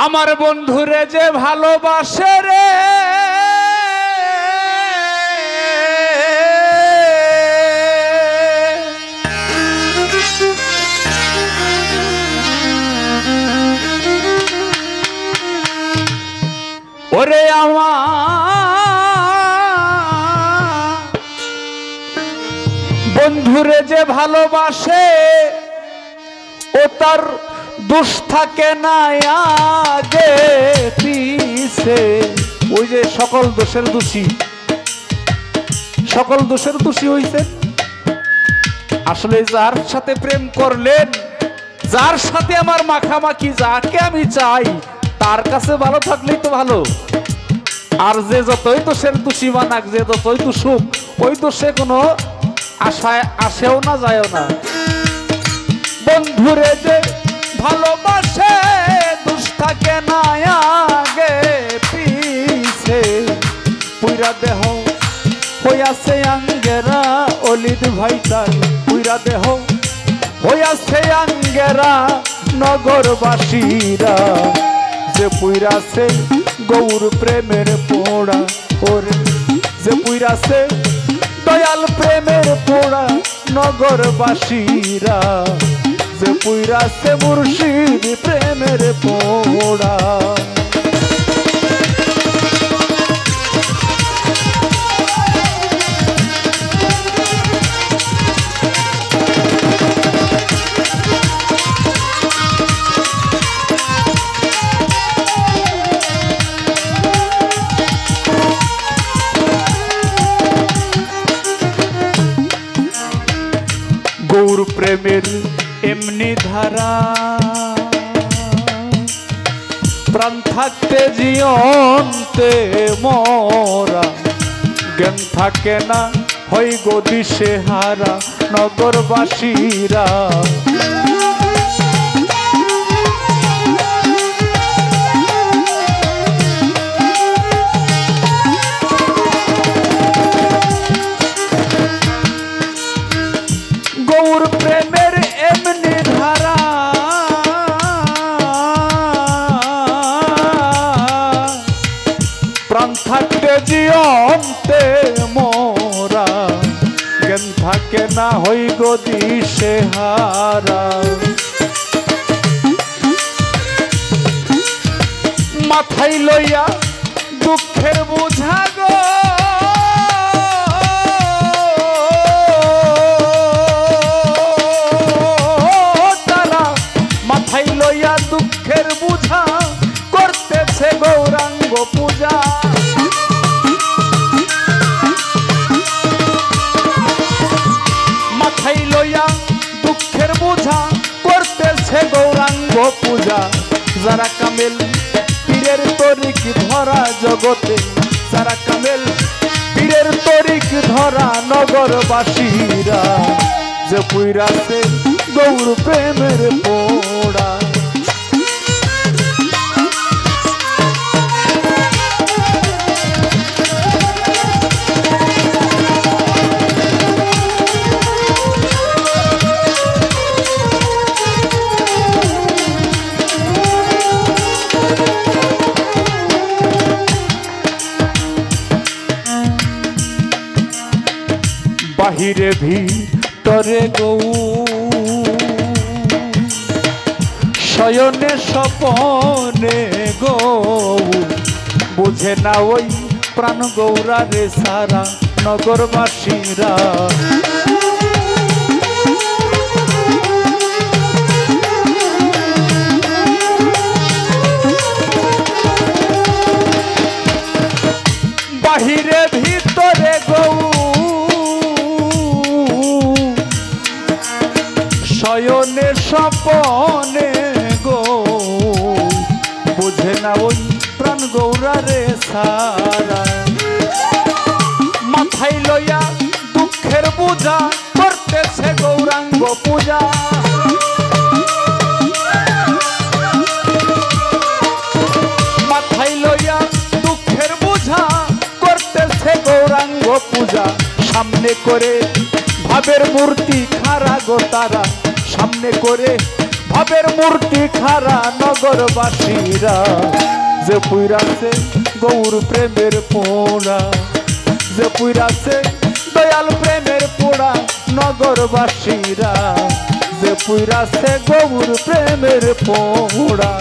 আমার বন্ধুরে যে ভালোবাসে রে ওরে আমার বন্ধুরে যে ভালোবাসে ও তার দোষ থাকে না আগে পিছে। ওই যে সকল দোষের দোষী হইছে আসলে যার সাথে প্রেম করলেন, যার সাথে আমার মাখামাখি, যাকে আমি চাই তার কাছে ভালো থাকলেই তো ভালো। আর যে যতই দোষের দোষী বানাক, যে যতই দোষুক, ওই দোষে কোনো আশায় আসেও না যায়ও না। বন্ধুরে যে ভালোবাসে দোষ থাকে না আগে পিছে। পুইরা দেহ হইয়াছে আঙ্গেরা অলিদ ভাইটার, পুইরা দেহ হইয়াছে আঙ্গেরা নগরবাসীরা। যে পুইরাছে গৌর প্রেমের পোড়া, ওরে যে পুইরাছে দয়াল প্রেমের পোড়া নগরবাসীরা। যে পুইরাছে মুর্শিদ প্রেমের পোড়া। গৌর প্রেমের এমনি ধারা, প্রাণ থাকতে জীবনতে মরা। জ্ঞান থাকে না হয় গো দিশে হারা নগরবাসীরা। গৌর প্রেমের এমনি ধারা, প্রাণ থাকতে জীবনতে মরা। জ্ঞান থাকে না হই গো দিশে হারা। মাথায় লইয়া দুঃখের বোঝা গো, মাথায় লইয়া দুঃখের বুঝা করতেছে গৌরাঙ্গ পূজা। মাথায় লইয়া দুঃখের বুঝা করতেছে গৌরাঙ্গ পূজা। যারা কামেল পীরের তরিক ধরা জগতে, যারা কামেল পীরের তরিক ধরা নগরবাসীরা। যে পুইরাছে গৌর প্রেমের পোড়া। বাহিরে ভিতরে গৌ, শয়নে স্বপনে গৌ। বুঝে না ওই প্রাণ গৌরা রে সারা নগরবাসীরা। বাহিরে ভিতরে গৌ, শয়নে স্বপনে গো। বুঝে না ওই প্রাণ গৌরা রে সারা। মাথায় লইয়া দুঃখের বোঝা করতেছে গৌরাঙ্গ পূজা। মাথায় লইয়া দুঃখের বোঝা করতেছে গৌরাঙ্গ পূজা। সামনে করে ভাবের মূর্তি খাড়া গো তারা, সামনে করে ভাবের মূর্তি খারা নগরবাসীরা যে পুইরাছে গৌর প্রেমের পোড়া যে পুইরাছে দয়াল প্রেমের পোড়া নগরবাসীরা যে পুইরাছে গৌর প্রেমের পোড়া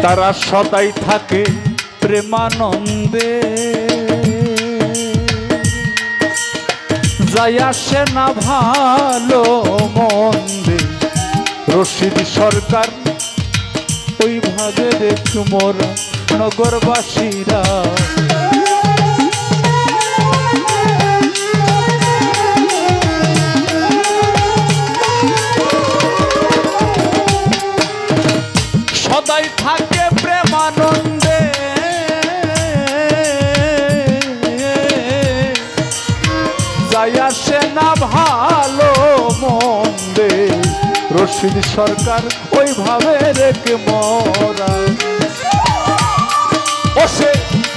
তারা সদাই থাকে প্রেমানন্দে যাই আসে না ভালো মন্দে রশিদ সরকার ওই ভাবে দেখ মোরা নগরবাসীরা সদাই থাকে প্রেমানন্দে যাই আসে না ভালো মন্দে রশিদ সরকার ওইভাবে রেখে মরা বসে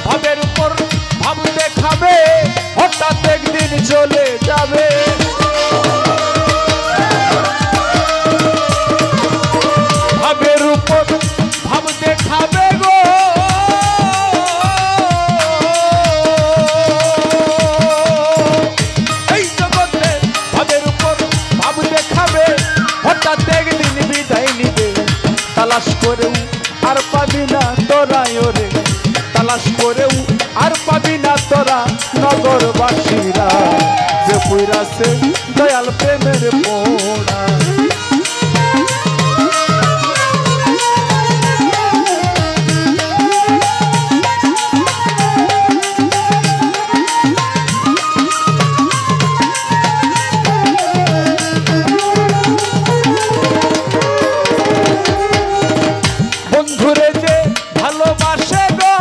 ভাবের উপর ভাব দেখাবে হঠাৎ একদিন চলে যাবে ভাবের উপর ভাব দেখাবে গো এই জগতে ভাবের উপর ভাব দেখাবে হঠাৎ একদিন বিদায় নিবে তালাশ করেও আর পাবি না তোরা ওরে তালাশ করেও আর পাবি না তোরা নগরবাসীরা যে পুইরাছে দয়াল প্রেমের পোড়া বন্ধুরে যে ভালোবাসে গো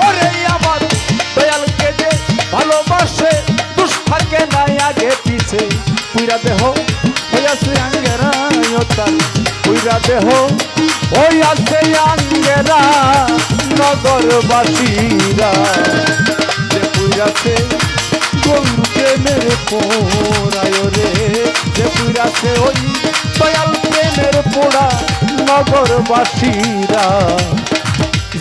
ওরে আমার দয়ালকে যে ভালোবাসে দুষ থাকে নাই আগে পিছে পুইরা দেহ হইয়াছে আঙ্গেরা পুইরা দেহ হইয়াছে আঙ্গেরা নগরবাসীরা যে পুইরাছে গৌর প্রেমের পোড়ায় রে যে পুইরাছে ওই দয়াল প্রেমের পোড়া নগরবাসীরা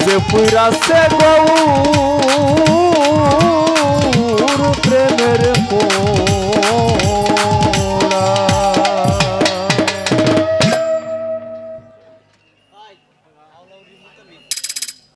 যে পুইরাছে গৌর